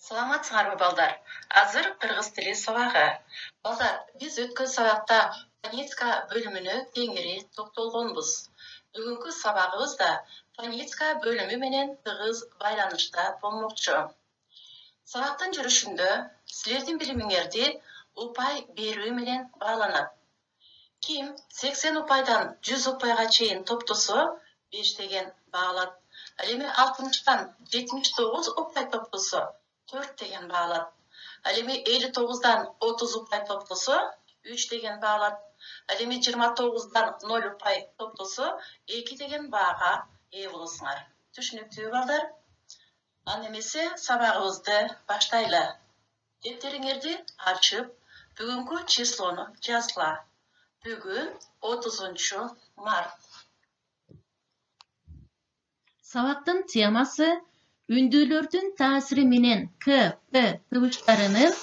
Саламатсыңарбы балдар? Азыр кыргыз тили сабагы. Балдар, биз өткөн сабакта фонетика бөлүмүнө кеңири токтолгонбуз. Бүгүнкү сабагыбызда фонетика бөлүмү менен тыгыз байланышта болмокчу. Сабактын жүрүшүндө силердин билимиңерди упай берүү менен байланат. Ким 80 упайдан 100 упайга чейин топтосо 5 деген баалат. Ал эми 60-тан 79 упай топтосо 4 деген баалат. Ал эми 59-дан 30 упай топтосо 3 деген баалат. Ал эми 29-дан 0 упай топтосо 2 деген баага ээ болосуңар. Түшүнүктүүбү балдар? Аны эмесе сабагыбызды баштайлы. Дептериңерди ачып, бүгүнкү числону жазгыла. Бүгүн 30 март. Сабактын темасы үндүүлөрдүн таасири менен К, П тыбыштарынын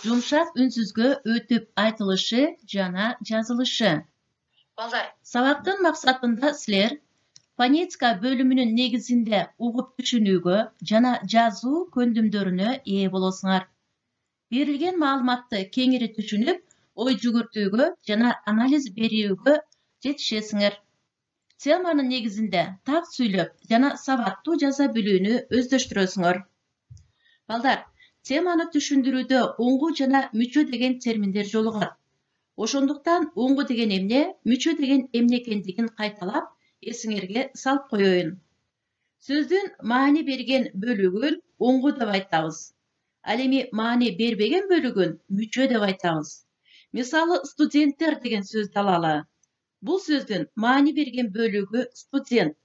жумшак үнсүзгө өтүп айтылышы жана жазылышы. Балдар, Сабактын максатында силер фонетика бөлүмүнүн негизинде угуп түшүнүүгө жана жазуу көндүмдөрүнө ээ болосуңар. Берилген маалыматты кеңири түшүнүп, ой жүгүртүүгө жана анализ берүүгө жетишесиңер. Теманын негизинде так сүйлөп жана сабаттуу жаза билүүнү өздөштүрөсүңөр. Балдар, теманы түшүндүрүүдө уңгу жана мүчө деген терминдер жолугат. Ошондуктан уңгу деген эмне, мүчө деген эмне экендигин кайталап, эсиңерге салып коеюн. Сөздүн маани берген бөлүгүн уңгу деп айтабыз. Ал эми маани бербеген бөлүгүн мүчө деп айтабыз. Мисалы, студенттер деген сөздү алалы. Бул сөздүн маани берген бөлүгү студент.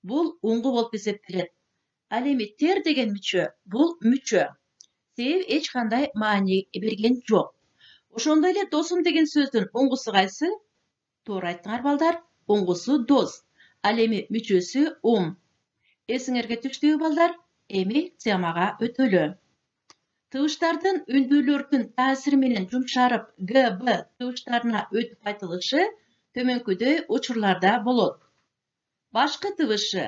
Бул уңгу болуп эсептелет. Ал эми тер деген мүчө, бул мүчө. Себеби эч кандай маани берген жок. Ошондой эле досум деген сөздүн уңгусу кайсы? Туура айттыңар балдар, уңгусу дос. Ал эми мүчөсү Эсиңерге түштүбү балдар? Эми темага өтөлү. Тыбыштардын үндүүлөрдүн таасири менен жумшарып Г, Б тыбыштарына өтүп айтылышы төмөнкүдөй учурларда болот. Башкы тыбышы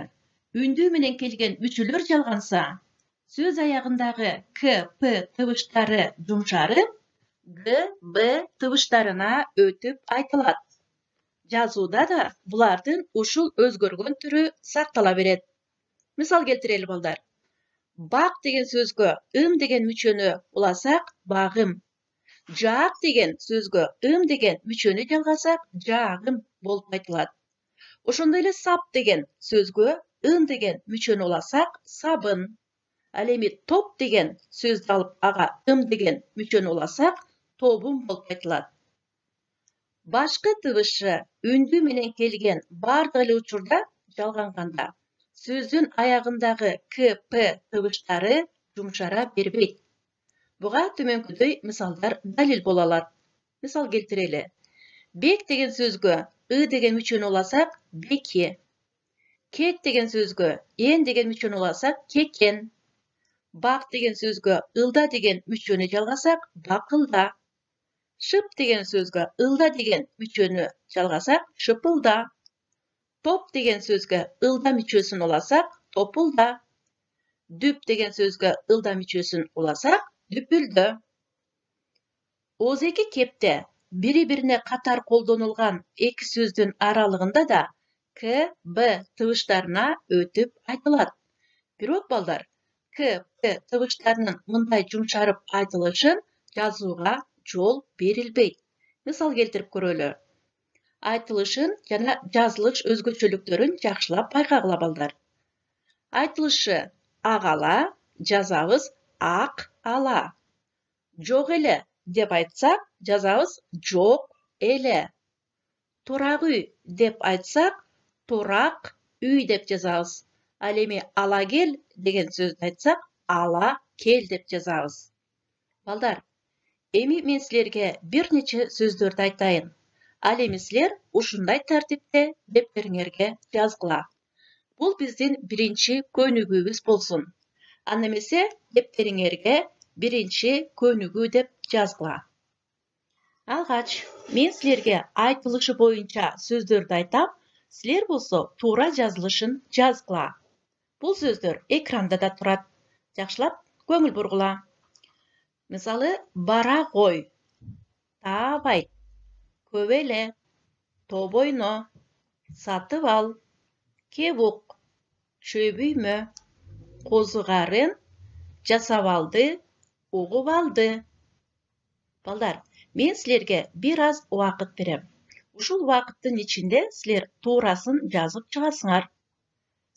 үндүү менен келген мүчөлөр жалганса, сөз аягындагы К, П тыбыштары жумшарып Г, Б тыбыштарына өтүп айтылат. Жазууда да булардын ушул өзгөргөн түрү сактала берет. Мисал келтирели балдар. Бак деген сөзгө деген мүчөнү уласак, багым. Жаак деген сөзгө деген мүчөнү жалгасак, жаагым болуп айтылат. Ошондой эле сап деген сөзгө деген мүчөнү уласак, сабын. Ал эми топ деген сөздү алып, ага деген мүчөнү уласак, тобун болуп айтылат. Башкы тыбышы үндүү менен келген бардык эле учурда жалганганда, сөздүн аягындагы К, П тыбыштары жумшара бербейт. Буга төмөнкүдөй мисалдар далил боло алат. Мисал келтирели. Бек деген сөзгө деген мүчөнү уласак, беке. Кек деген сөзгө деген мүчөнү уласак, кекен. Бак деген сөзгө деген мүчөнү жалгасак, бакылда. Шып деген сөзгө деген мүчөнү жалгасак, шыпылда. Топ деген сөзгө мүчөсүн уласак, топулда. Дүп деген сөзгө мүчөсүн уласак, дүпүлдө. Оозеки кепте бири-бирине катар колдонулган эки сөздүн аралыгында да К, Б тыбыштарына өтүп айтылат. Бирок балдар, К, П тыбыштарынын мындай жумшарып айтылышын жазууга жол берилбейт. Мисал келтирип көрөлү. Айтылышын жана жазылыш өзгөчөлүктөрүн жакшылап байкагыла балдар. Айтылышы агала, жазабыз ак ала. Жок эле деп айтсак, жазабыз жок эле. Торақ үй деп айтсақ, торақ үй деп жазабыз. Ал эми ала кел деген сөзді айтсақ, ала кел деп жазабыз. Балдар, эми мен силерге бир нече сөздөрдү айтайын. Ал эми силер ушундай тартипте дептериңерге жазгыла. Бул биздин биринчи көнүгүүбүз болсун. Анда эмесе дептериңерге биринчи көнүгүү деп жазгыла. Алгач, мен силерге айтылышы боюнча сөздөрдү айтам, силер болсо туура жазылышын жазгыла. Бул сөздөр экранда да турат. Жакшылап көңүл бургула. Мисалы, бара кой, таабай, көп эле, тобойно, сатып ал, кеп ук, чөбүймө, козугарын, жасап алды, угуп алды. Балдар, мен силерге бир аз убакыт берем. Ушул убакыттын ичинде силер туурасын жазып чыгасыңар.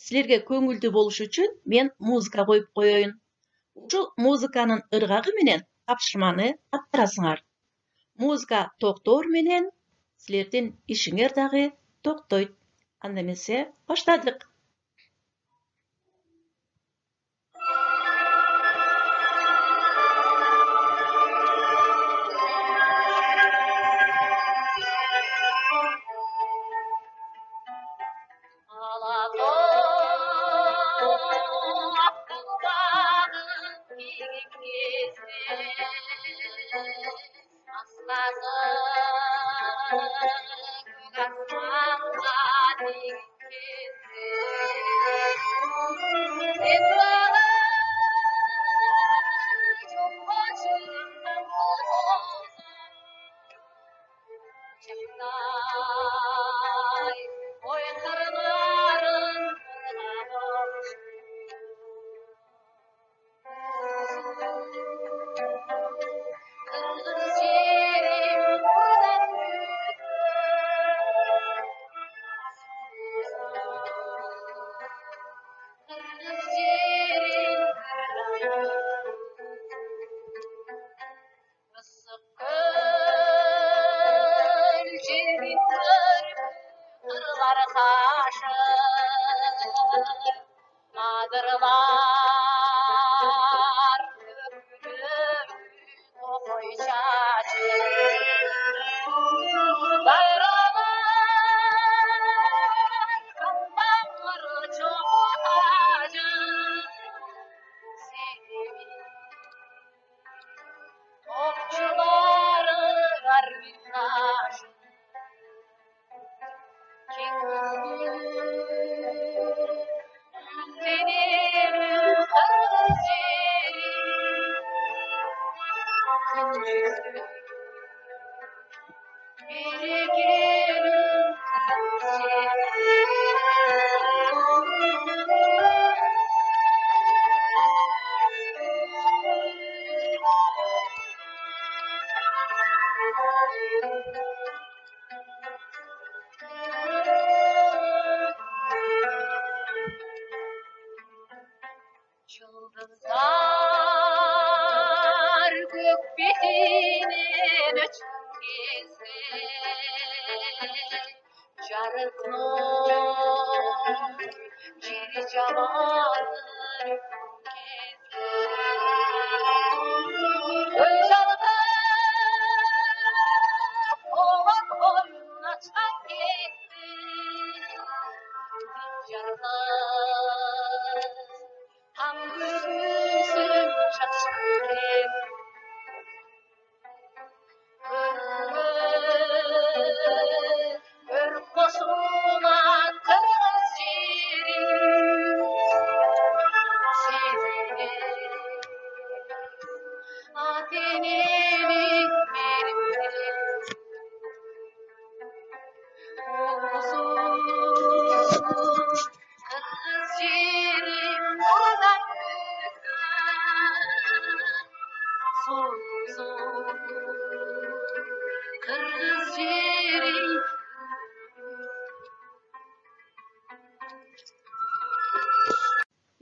Силерге көңүлдүү болуш үчүн мен музыка коюп коеюн. Ушул музыканын ыргагы менен тапшырманы аткарасыңар. Музыка токтоор менен силердин ишиңер дагы токтойт. Анда эмесе баштадык.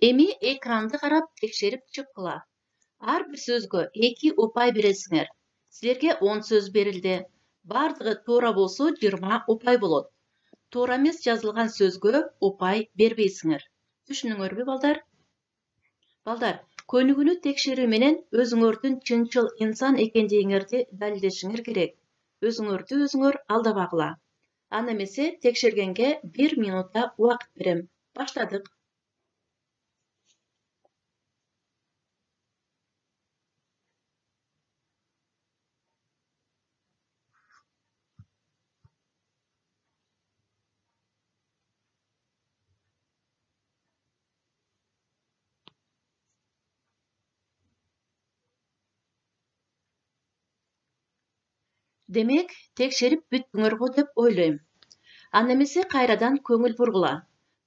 Эми экранды карап текшерип чыккыла. Ар бир сөзгө 2 упай бересиңер. Силерге 10 сөз берилди. Бардығы тора болсо 20 ұпай болот. Тора эмес жазылған сөзгө ұпай бербейсиңер. Түшүнүңөрбү, балдар? Балдар, көнүгүүнү текшерүү менен өзүңөрдүн чынчыл инсан экендигиңерди далилдешиңер керек. Өзүңөрдү өзүңөр алдабагыла. Аны эмесе текшергенге 1 минутта убакыт берем. Баштадык. Демек, текшерип бүттүңөр деп ойлойм. Аны эмесе кайрадан көңүл бургула.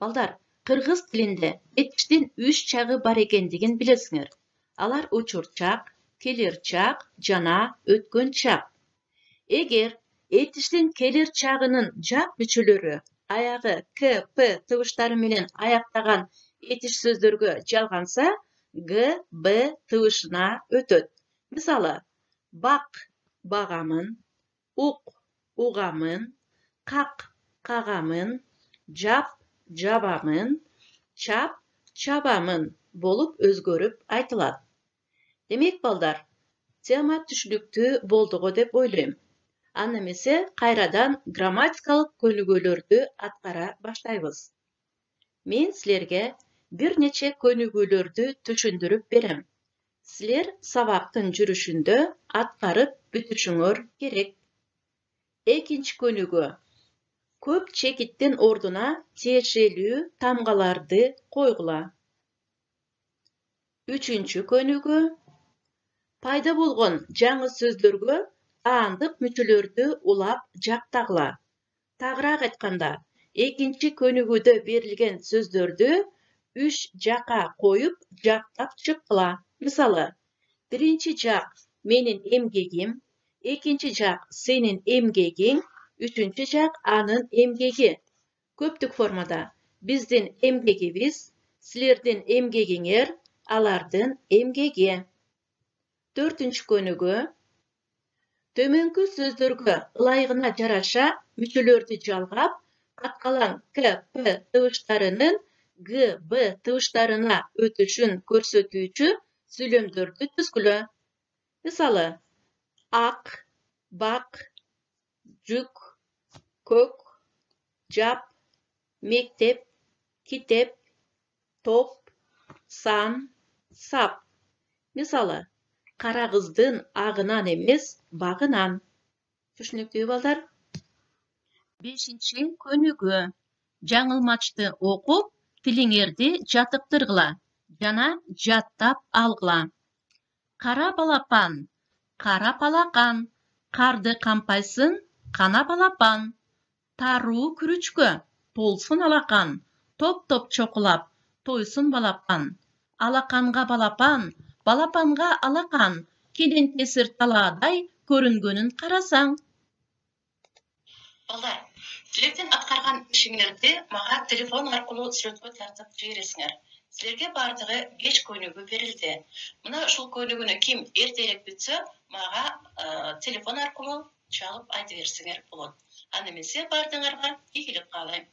Балдар, кыргыз тилинде этиштин 3 чагы бар экендигин билесиңер. Алар учур чак, келер чак жана өткөн чак. Эгер этиштин келер чагынын жак мүчөлөрү аягы к, п тыбыштары менен аяктаган этиш сөздөргө жалганса, г, б тыбышына өтөт. Мисалы, бак багамын, ук угамын, как кагамын, жап жабамын, чап чабамын болуп өзгөрүп айтылат. Демек, балдар, тема түшүнүктүү болдуго деп ойлойм. Аны эмесе кайрадан грамматикалык көнүгүүлөрдү аткара баштайбыз. Мен силерге бир нече көнүгүүлөрдү түшүндүрүп берем. Силер сабактын жүрүшүндө аткарып бүтүшүңөр керек. Экинчи көнүгүү. Көп чекиттин ордуна тиешелүү тамгаларды койгула. Үчүнчү көнүгүү. Пайда болгон жаңы сөздөргө таандык мүчөлөрдү улап жактагыла. Тагыраак айтканда, экинчи көнүгүүдө берилген сөздөрдү 3 жака коюп жактап чыккыла. Мисалы, биринчи жак менин эмгегим, экинчи жак сенин эмгегиң, үчүнчү жак анын эмгеги. Көптүк формада биздин эмгегибиз, силердин эмгегиңер, алардын эмгеги. Төртүнчү көнүгүү. Төмөнкү сөздөргө ылайыгына жараша мүчөлөрдү жалгап, каткалан к, п тыбыштарынын г, б тыбыштарына өтүшүн көрсөтүүчү сүйлөмдөрдү түзгүлө. Мисалы, ак, бак, жүк, көк, жап, мектеп, китеп, топ, сан, сап. Мисалы, кара кыздын агынан эмес, багынан. Түшүнүктүү, балдар? Бешинчи көнүгүү. Жаңылмачты окуп, тилиңерди жатыктыргыла жана жаттап алгыла. Кара балапан, кара палакан, карды кампайсың, кана балапан. Таруу күрүчкө, толсун алакан, топ-топ чокулап, тойсун балапан. Алаканга балапан, балапанга алакан, кенен кесир талаадай көрүнгөнүн карасаң. Балдар, тилектен аткарган ишиңерди мага телефон аркылуу сүрөткө тартып жибересиңер. Силерге бардыгы 5 көнүгүү берилди. Мына ушул көнүгүүнү ким эртерээк бүтсө, мага телефон аркылуу чалып айтып берсеңер болот. Аны эмесе бардыгыңарга ийгилик каалайм.